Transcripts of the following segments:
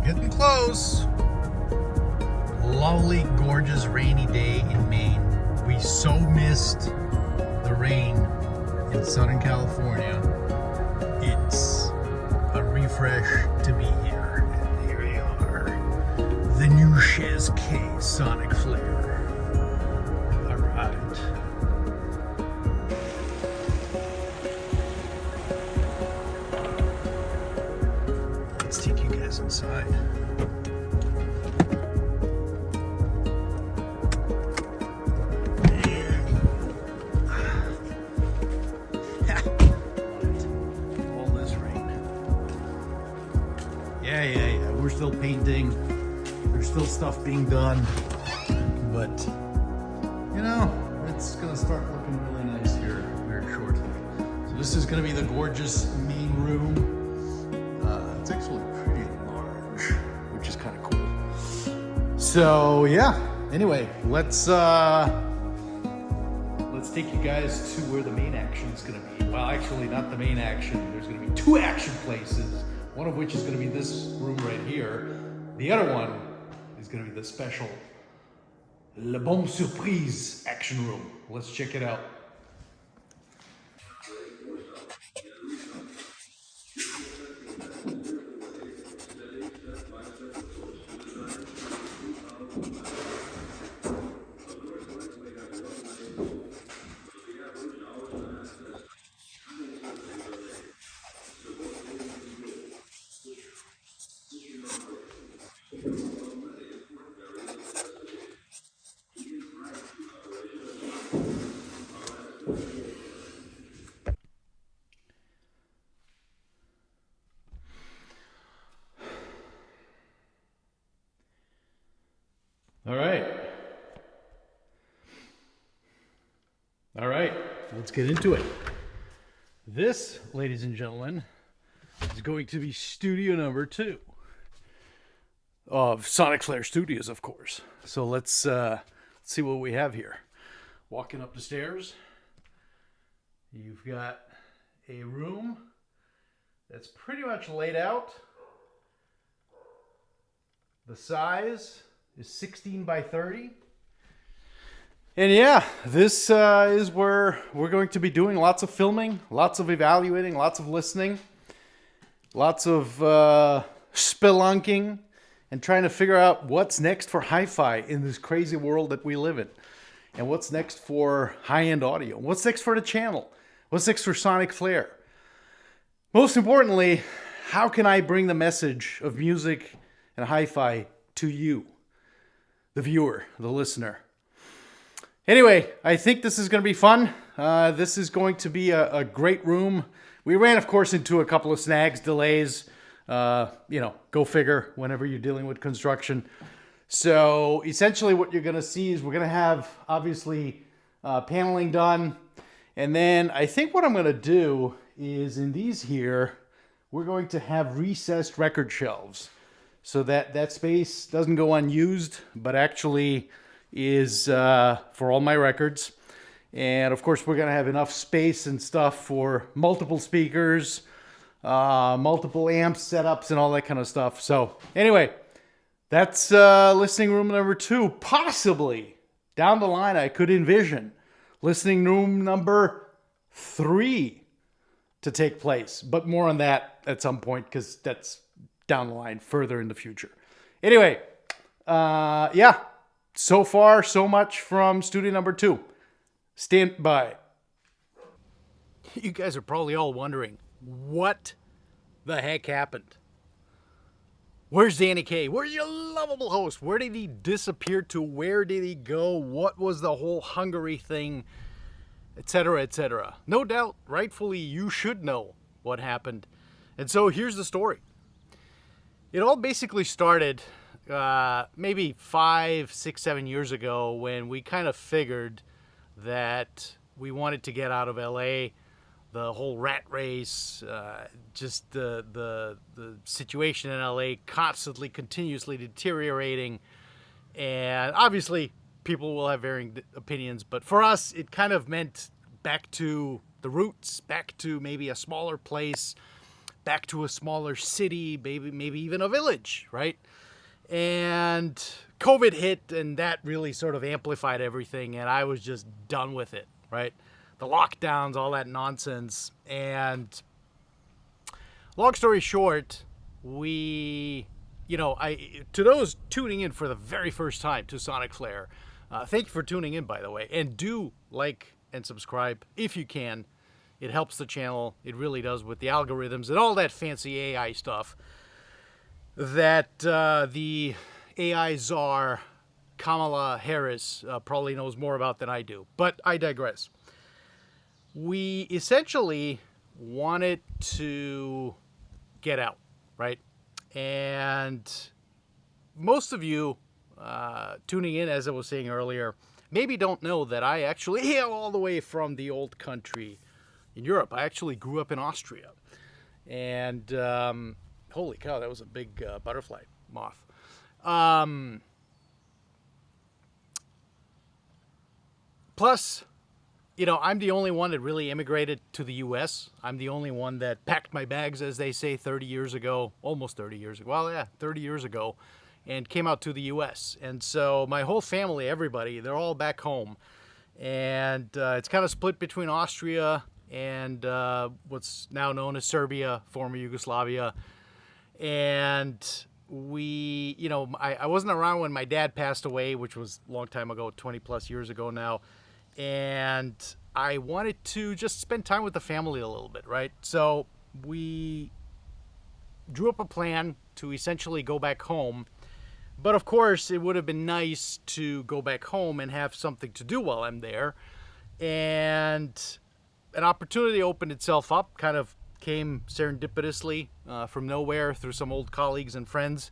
Getting close. Lovely, gorgeous, rainy day in Maine. We so missed the rain in Southern California. It's a refresh to be here. And here we are. The new Chez K SonicFlare. Alright. Let's take you guys inside. Yeah. We're still painting. There's still stuff being done. But, you know, it's going to start looking really nice here very shortly. So this is going to be the gorgeous main room. It's actually pretty large, which is kind of cool. So, yeah. Anyway, let's take you guys to where the main action is going to be. Well, actually, not the main action. There's going to be two action places. One of which is going to be this room right here. The other one is going to be the special Le Bon Surprise action room. Let's check it out. All right, let's get into it. This, ladies and gentlemen, is going to be studio number 2 of SonicFlare Studios, of course. So let's see what we have here. Walking up the stairs, you've got a room that's pretty much laid out. The size is 16 by 30. And yeah, this is where we're going to be doing lots of filming, lots of evaluating, lots of listening, lots of spelunking, and trying to figure out what's next for HiFi in this crazy world that we live in. And what's next for high-end audio. What's next for the channel? What's next for SonicFlare? Most importantly, how can I bring the message of music and HiFi to you, the viewer, the listener? Anyway, I think this is going to be fun. This is going to be a great room. We ran, of course, into a couple of snags, delays. Go figure whenever you're dealing with construction. So essentially what you're going to see is we're going to have, obviously, paneling done. And then I think what I'm going to do is in these here, we're going to have recessed record shelves so that that space doesn't go unused, but actually is for all my records. And of course we're going to have enough space and stuff for multiple speakers, multiple amp setups and all that kind of stuff. So anyway, that's listening room number 2. Possibly down the line I could envision listening room number 3 to take place, but more on that at some point because that's down the line further in the future. Anyway, yeah. So far, so much from studio number 2. Stand by. You guys are probably all wondering, what the heck happened? Where's Danny K? Where's your lovable host? Where did he disappear to? Where did he go? What was the whole Hungary thing? Etc., etc. No doubt, rightfully, you should know what happened. And so here's the story. It all basically started maybe 5, 6, 7 years ago when we kind of figured that we wanted to get out of LA. The whole rat race, just the situation in LA constantly, continuously deteriorating. And obviously people will have varying opinions, but for us it kind of meant back to the roots, back to maybe a smaller place, back to a smaller city, maybe even a village, right? And COVID hit, and that really sort of amplified everything, and I was just done with it, right? The lockdowns, all that nonsense. And long story short, to those tuning in for the very first time to SonicFlare, thank you for tuning in, by the way, and do like and subscribe if you can. It helps the channel. It really does, with the algorithms and all that fancy AI stuff that the AI czar Kamala Harris probably knows more about than I do. But I digress. We essentially wanted to get out, right? And most of you tuning in, as I was saying earlier, maybe don't know that I actually hail all the way from the old country in Europe. I actually grew up in Austria. And holy cow, that was a big butterfly moth. Plus, I'm the only one that really immigrated to the U.S. I'm the only one that packed my bags, as they say, 30 years ago, almost 30 years ago. Well, yeah, 30 years ago, and came out to the U.S. And so my whole family, everybody, they're all back home. And it's kind of split between Austria and what's now known as Serbia, former Yugoslavia. And I wasn't around when my dad passed away, which was a long time ago, 20 plus years ago now. And I wanted to just spend time with the family a little bit, right? So we drew up a plan to essentially go back home. But of course, it would have been nice to go back home and have something to do while I'm there. And an opportunity opened itself up, kind of came serendipitously from nowhere through some old colleagues and friends.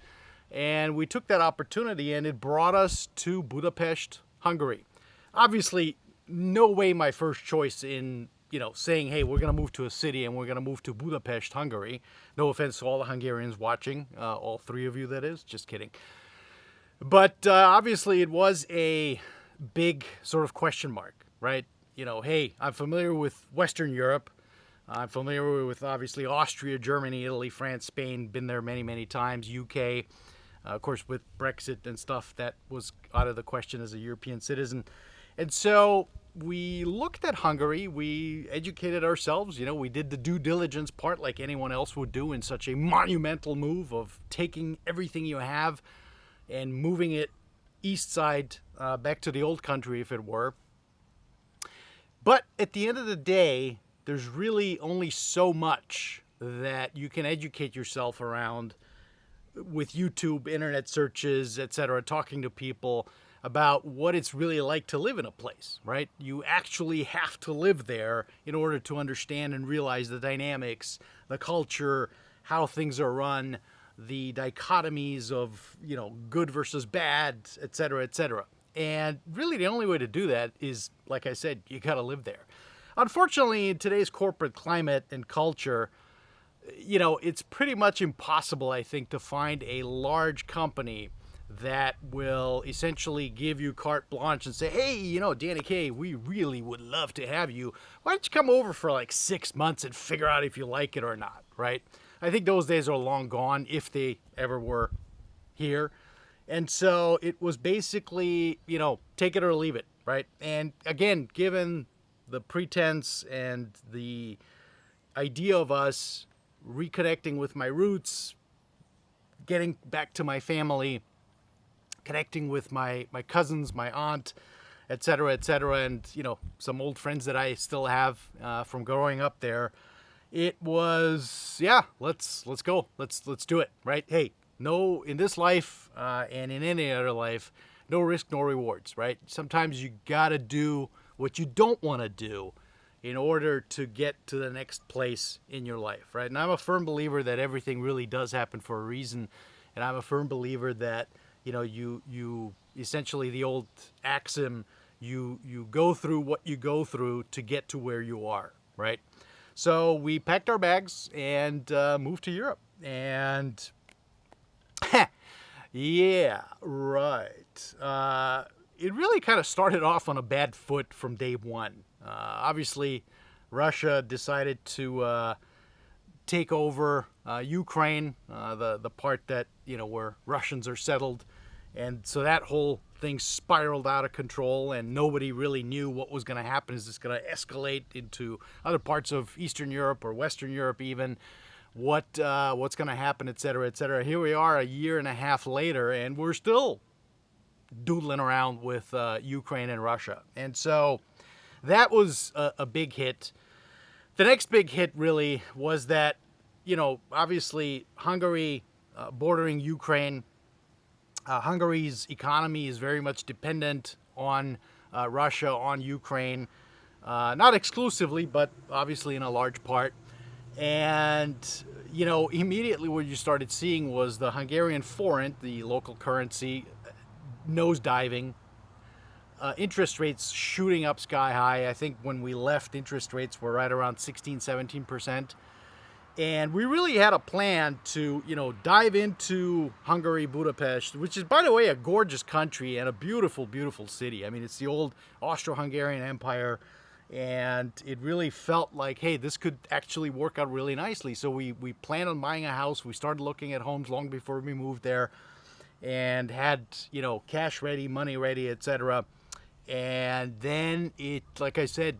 And we took that opportunity, and it brought us to Budapest, Hungary. Obviously, no way my first choice in, saying, hey, we're going to move to a city and we're going to move to Budapest, Hungary. No offense to all the Hungarians watching, all three of you, that is. Just kidding. But obviously, it was a big sort of question mark, right? Hey, I'm familiar with Western Europe. I'm familiar with, obviously, Austria, Germany, Italy, France, Spain. Been there many, many times. UK. Of course, with Brexit and stuff, that was out of the question as a European citizen. And so we looked at Hungary. We educated ourselves. We did the due diligence part like anyone else would do in such a monumental move of taking everything you have and moving it east side back to the old country, if it were. But at the end of the day, there's really only so much that you can educate yourself around with YouTube, internet searches, etc., talking to people about what it's really like to live in a place, right? You actually have to live there in order to understand and realize the dynamics, the culture, how things are run, the dichotomies of, good versus bad, etc., etc. And really the only way to do that is, like I said, you got to live there. Unfortunately, in today's corporate climate and culture, it's pretty much impossible, I think, to find a large company that will essentially give you carte blanche and say, hey, Danny K, we really would love to have you. Why don't you come over for like 6 months and figure out if you like it or not, right? I think those days are long gone, if they ever were here. And so it was basically, take it or leave it, right? And again, given the pretense and the idea of us reconnecting with my roots, getting back to my family, connecting with my cousins, my aunt, etc., and some old friends that I still have from growing up there, it was let's go, let's do it, right? Hey, no, in this life and in any other life, no risk, no rewards, right? Sometimes you gotta do what you don't want to do in order to get to the next place in your life, right? And I'm a firm believer that everything really does happen for a reason, and I'm a firm believer that you essentially, the old axiom, you go through what you go through to get to where you are, right? So we packed our bags and moved to Europe, and yeah, right. It really kind of started off on a bad foot from day one. Obviously, Russia decided to take over Ukraine, the part that, where Russians are settled. And so that whole thing spiraled out of control, and nobody really knew what was going to happen. Is this going to escalate into other parts of Eastern Europe or Western Europe even? What's going to happen, et cetera, et cetera. Here we are a year and a half later, and we're still doodling around with Ukraine and Russia. And so that was a big hit. The next big hit really was that, obviously Hungary, bordering Ukraine, Hungary's economy is very much dependent on Russia, on Ukraine, not exclusively, but obviously in a large part. And, immediately what you started seeing was the Hungarian forint, the local currency, nosediving, interest rates shooting up sky high. I think when we left, interest rates were right around 16-17%. And we really had a plan to, dive into Hungary, Budapest, which is, by the way, a gorgeous country and a beautiful, beautiful city. I mean, it's the old Austro-Hungarian Empire, and it really felt like, hey, this could actually work out really nicely. So we planned on buying a house. We started looking at homes long before we moved there, and had, cash ready, money ready, etc. And then it, like I said,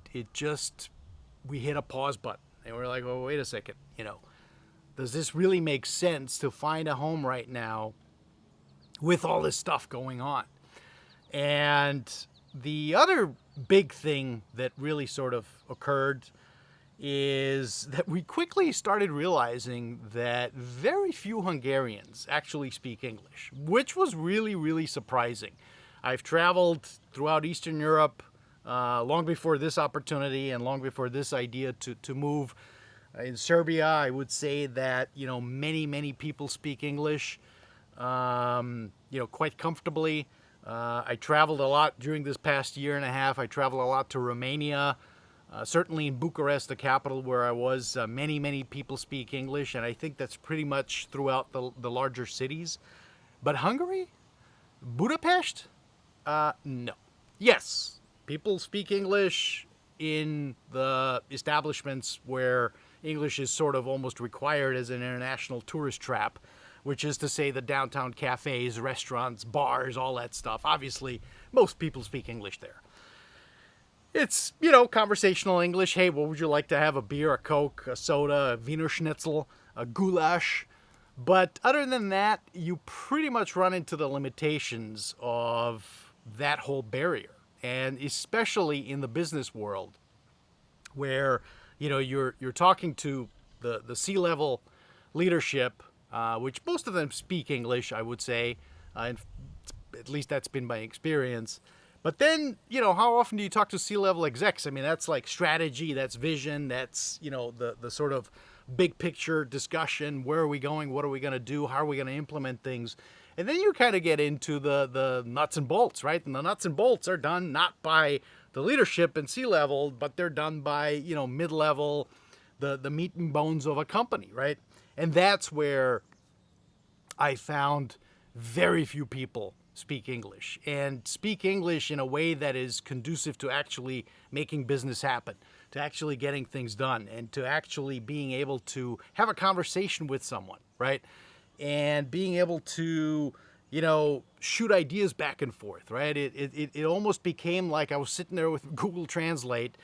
we hit a pause button. And we're like, oh, wait a second, does this really make sense to find a home right now with all this stuff going on? And the other big thing that really sort of occurred is that we quickly started realizing that very few Hungarians actually speak English, which was really, really surprising. I've traveled throughout Eastern Europe long before this opportunity and long before this idea to move. In Serbia, I would say that, many, many people speak English, quite comfortably. I traveled a lot during this past year and a half. I traveled a lot to Romania. Certainly in Bucharest, the capital where I was, many, many people speak English, and I think that's pretty much throughout the larger cities. But Hungary? Budapest? No. Yes, people speak English in the establishments where English is sort of almost required as an international tourist trap, which is to say the downtown cafes, restaurants, bars, all that stuff. Obviously, most people speak English there. It's, conversational English. Hey, what would you like to have? A beer, a Coke, a soda, a Wiener Schnitzel, a goulash? But other than that, you pretty much run into the limitations of that whole barrier. And especially in the business world, where, you're talking to the C-level leadership, which most of them speak English, I would say, and at least that's been my experience. But then, how often do you talk to C-level execs? I mean, that's like strategy, that's vision, that's, the sort of big picture discussion. Where are we going? What are we going to do? How are we going to implement things? And then you kind of get into the nuts and bolts, right? And the nuts and bolts are done not by the leadership and C-level, but they're done by, mid-level, the meat and bones of a company, right? And that's where I found very few people speak English, and speak English in a way that is conducive to actually making business happen, to actually getting things done, and to actually being able to have a conversation with someone, right? And being able to, shoot ideas back and forth, right? It almost became like I was sitting there with Google Translate,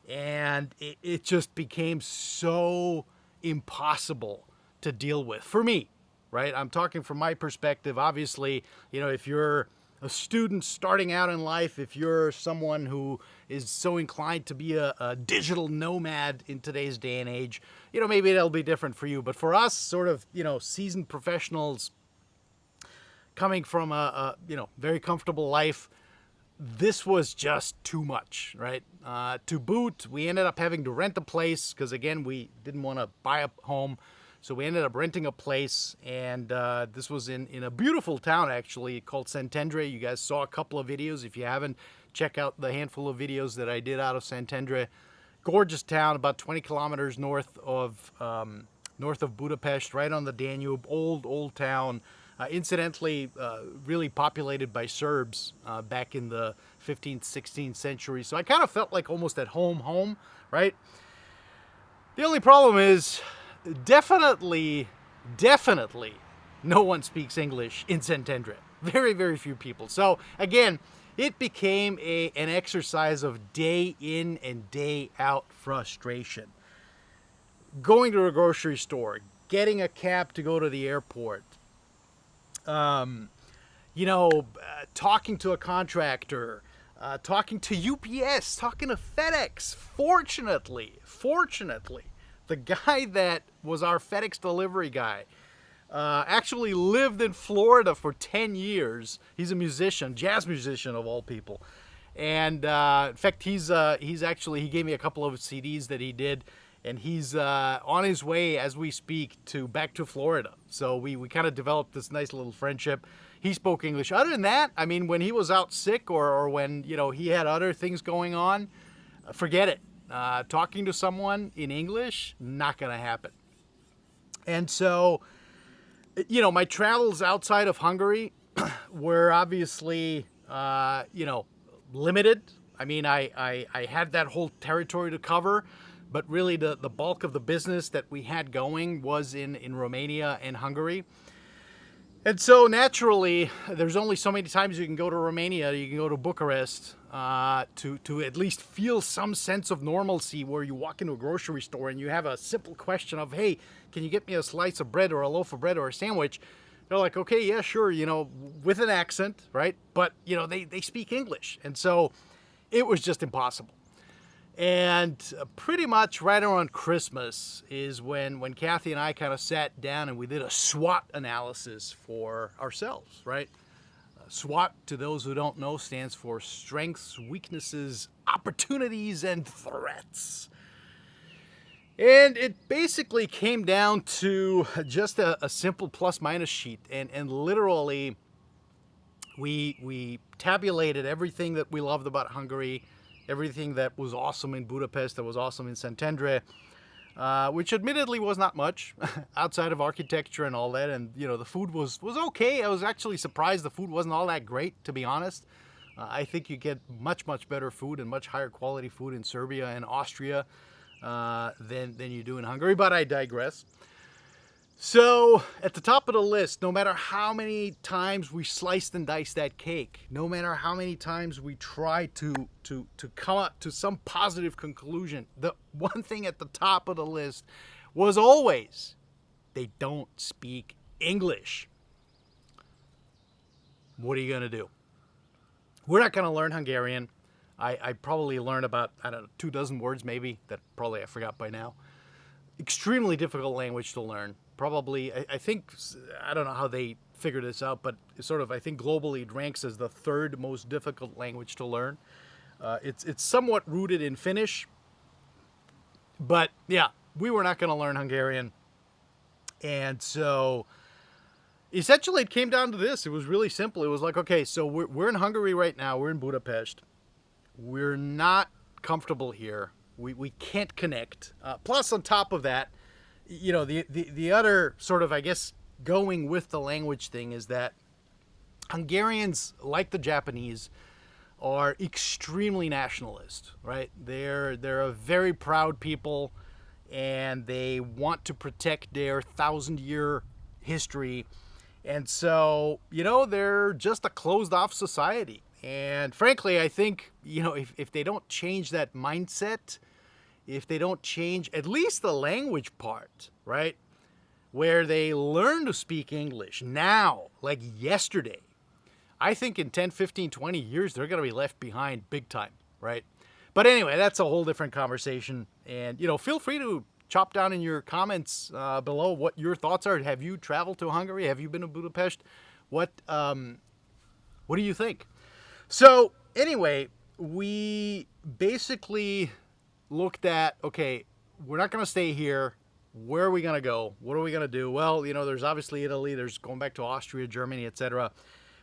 and it just became so impossible to deal with for me, right? I'm talking from my perspective. Obviously, if you're a student starting out in life, if you're someone who is so inclined to be a digital nomad in today's day and age, maybe it'll be different for you. But for us, sort of, seasoned professionals coming from a very comfortable life, this was just too much, right? To boot, we ended up having to rent a place because, again, we didn't want to buy a home. So we ended up renting a place, and this was in a beautiful town, actually, called Szentendre. You guys saw a couple of videos. If you haven't, check out the handful of videos that I did out of Szentendre. Gorgeous town, about 20 kilometers north of Budapest, right on the Danube. Old town. Incidentally, really populated by Serbs back in the 15th, 16th century. So I kind of felt like almost at home, right? The only problem is definitely, definitely, no one speaks English in Santander. Very, very few people. So again, it became an exercise of day in and day out frustration. Going to a grocery store, getting a cab to go to the airport, talking to a contractor, talking to UPS, talking to FedEx. Fortunately, the guy that was our FedEx delivery guy actually lived in Florida for 10 years. He's a musician, jazz musician of all people. And in fact, he gave me a couple of CDs that he did, and he's on his way as we speak back to Florida. So we kind of developed this nice little friendship. He spoke English. Other than that, I mean, when he was out sick or when, he had other things going on, forget it. Talking to someone in English, not going to happen. And so, my travels outside of Hungary were obviously, limited. I mean, I had that whole territory to cover, but really the bulk of the business that we had going was in Romania and Hungary. And so naturally, there's only so many times you can go to Romania, you can go to Bucharest to at least feel some sense of normalcy, where you walk into a grocery store and you have a simple question of, hey, can you get me a slice of bread or a loaf of bread or a sandwich? They're like, okay, yeah, sure, with an accent, right? But, they speak English. And so it was just impossible. And pretty much right around Christmas is when Kathy and I kind of sat down and we did a SWOT analysis for ourselves, right? SWOT, to those who don't know, stands for strengths, weaknesses, opportunities, and threats. And it basically came down to just a simple plus-minus sheet. And literally, we tabulated everything that we loved about Hungary, everything that was awesome in Budapest, that was awesome in Santander, which admittedly was not much outside of architecture and all that. And, the food was okay. I was actually surprised the food wasn't all that great, to be honest. I think you get much, much better food and much higher quality food in Serbia and Austria than you do in Hungary, but I digress. So at the top of the list, no matter how many times we sliced and diced that cake, no matter how many times we tried to come up to some positive conclusion, the one thing at the top of the list was always, they don't speak English. What are you going to do? We're not going to learn Hungarian. I probably learned about, 24 words maybe, that probably I forgot by now. Extremely difficult language to learn. Probably, I think, I don't know how they figured this out, but sort of, I think globally it ranks as the third most difficult language to learn. It's somewhat rooted in Finnish, but yeah, we were not going to learn Hungarian. And so essentially it came down to this. It was really simple. It was like, okay, so we're in Hungary right now. We're in Budapest. We're not comfortable here. We can't connect. Plus, on top of that, the other sort of, I guess, going with the language thing is that Hungarians, like the Japanese, are extremely nationalist, right? They're a very proud people, and they want to protect their 1,000-year history. And so, they're just a closed-off society. And frankly, I think, if they don't change that mindset, if they don't change at least the language part, right, where they learn to speak English now, like yesterday, I think in 10, 15, 20 years, they're going to be left behind big time, right? But anyway, that's a whole different conversation. And, feel free to chop down in your comments below what your thoughts are. Have you traveled to Hungary? Have you been to Budapest? What do you think? So anyway, we basically looked at, okay, we're not going to stay here. Where are we going to go? What are we going to do? Well, there's obviously Italy. There's going back to Austria, Germany, etc.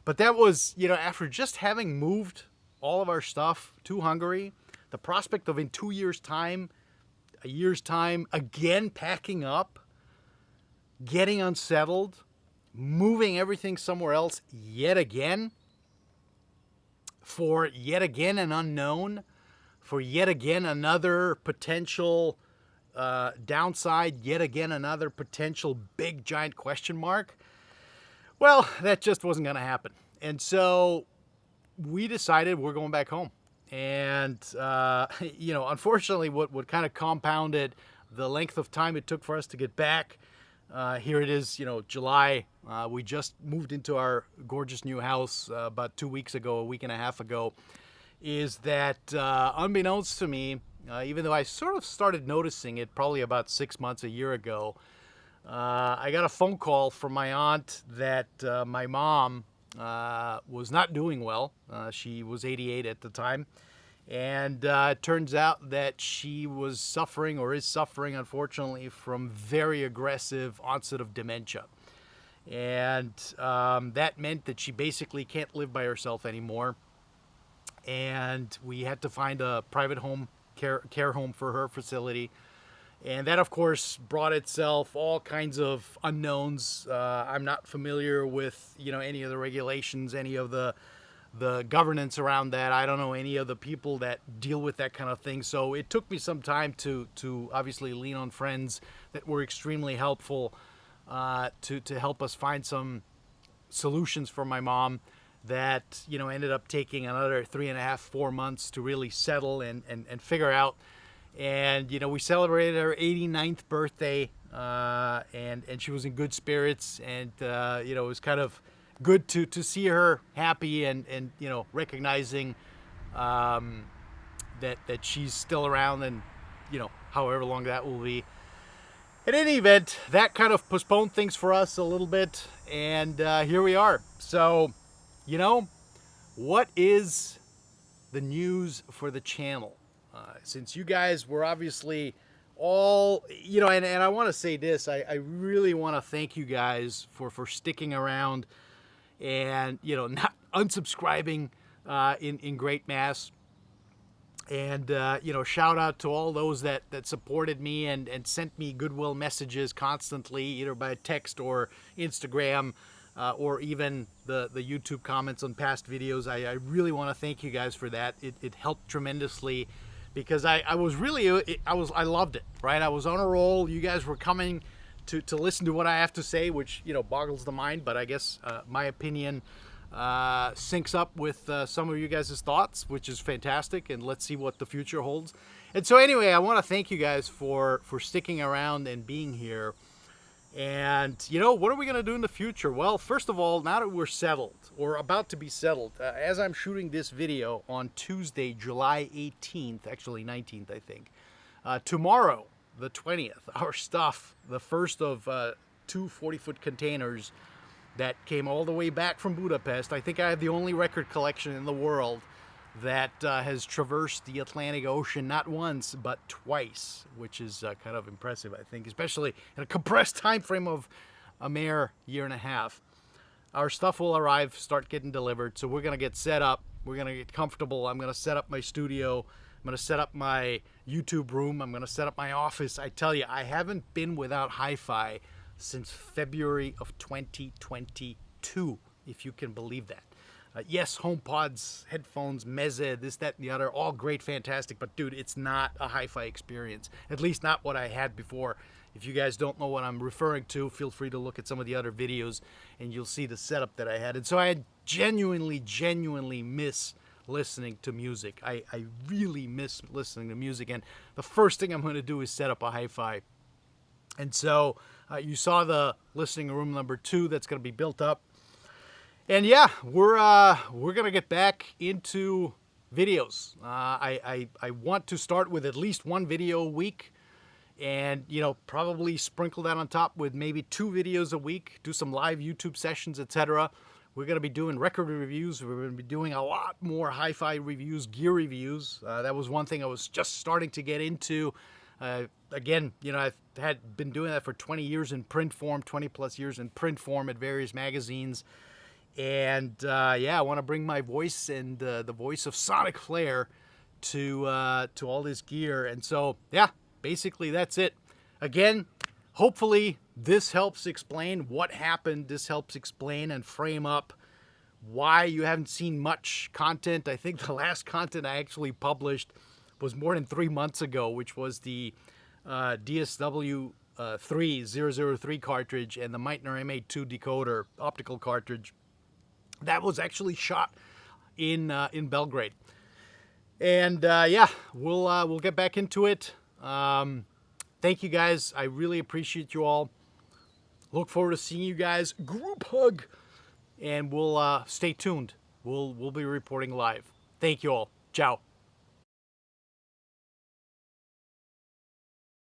But that was, after just having moved all of our stuff to Hungary, the prospect of in 2 years' time, a year's time, again packing up, getting unsettled, moving everything somewhere else yet again, for yet again an unknown, for yet again another potential downside, yet again, another potential big giant question mark. Well, that just wasn't going to happen. And so we decided we're going back home. And, unfortunately, what kind of compounded the length of time it took for us to get back, here it is, July. We just moved into our gorgeous new house about 2 weeks ago, a week and a half ago, is that unbeknownst to me, even though I sort of started noticing it probably about 6 months, a year ago, I got a phone call from my aunt that my mom was not doing well. She was 88 at the time. And it turns out that she was suffering, or is suffering, unfortunately, from very aggressive onset of dementia. And that meant that she basically can't live by herself anymore. And we had to find a private home, care home for her facility. And that, of course, brought itself all kinds of unknowns. I'm not familiar with, any of the regulations, any of the governance around that. I don't know any of the people that deal with that kind of thing. So it took me some time to obviously lean on friends that were extremely helpful to help us find some solutions for my mom that, ended up taking another 3.5, 4 months to really settle and figure out. And, we celebrated her 89th birthday, and she was in good spirits. And, it was kind of good to see her happy and recognizing that she's still around, and, however long that will be. In any event, that kind of postponed things for us a little bit. And here we are. So, what is the news for the channel? Since you guys were obviously all, and I want to say this, I really want to thank you guys for sticking around and, not unsubscribing in great mass. And, shout out to all those that supported me and sent me goodwill messages constantly, either by text or Instagram, or even the YouTube comments on past videos. I really want to thank you guys for that. It helped tremendously. Because I loved it, right? I was on a roll. You guys were coming to listen to what I have to say, which, boggles the mind. But I guess my opinion syncs up with some of you guys' thoughts, which is fantastic. And let's see what the future holds. And so anyway, I want to thank you guys for sticking around and being here. And, what are we going to do in the future? Well, first of all, now that we're settled, or about to be settled, as I'm shooting this video on Tuesday, July 18th, actually 19th, I think, tomorrow, the 20th, our stuff, the first of 2 40-foot containers that came all the way back from Budapest. I think I have the only record collection in the world that has traversed the Atlantic Ocean not once but twice, which is kind of impressive, I think, especially in a compressed time frame of a mere year and a half. Our stuff will arrive, start getting delivered, so we're going to get set up. We're going to get comfortable. I'm going to set up my studio. I'm going to set up my YouTube room. I'm going to set up my office. I tell you, I haven't been without HiFi since February of 2022, if you can believe that. Yes, HomePods, headphones, Meze, this, that, and the other, all great, fantastic. But, dude, it's not a HiFi experience, at least not what I had before. If you guys don't know what I'm referring to, feel free to look at some of the other videos, and you'll see the setup that I had. And so I genuinely miss listening to music. I really miss listening to music. And the first thing I'm going to do is set up a HiFi. And so you saw the listening room number 2 that's going to be built up. And yeah, we're gonna get back into videos. I want to start with at least 1 video a week, and probably sprinkle that on top with maybe 2 videos a week. Do some live YouTube sessions, etc. We're gonna be doing record reviews. We're gonna be doing a lot more HiFi reviews, gear reviews. That was one thing I was just starting to get into. Again, I've been doing that for 20 years in print form, 20 plus years in print form at various magazines. And I want to bring my voice and the voice of SonicFlare to all this gear. And so, yeah, basically that's it. Again, hopefully this helps explain what happened. This helps explain and frame up why you haven't seen much content. I think the last content I actually published was more than 3 months ago, which was the DSW 3003 cartridge and the Meitner MA2 decoder optical cartridge that was actually shot in Belgrade. And yeah, we'll get back into it. Thank you guys. I really appreciate you all. Look forward to seeing you guys. Group hug, and we'll stay tuned. We'll be reporting live. Thank you all. Ciao.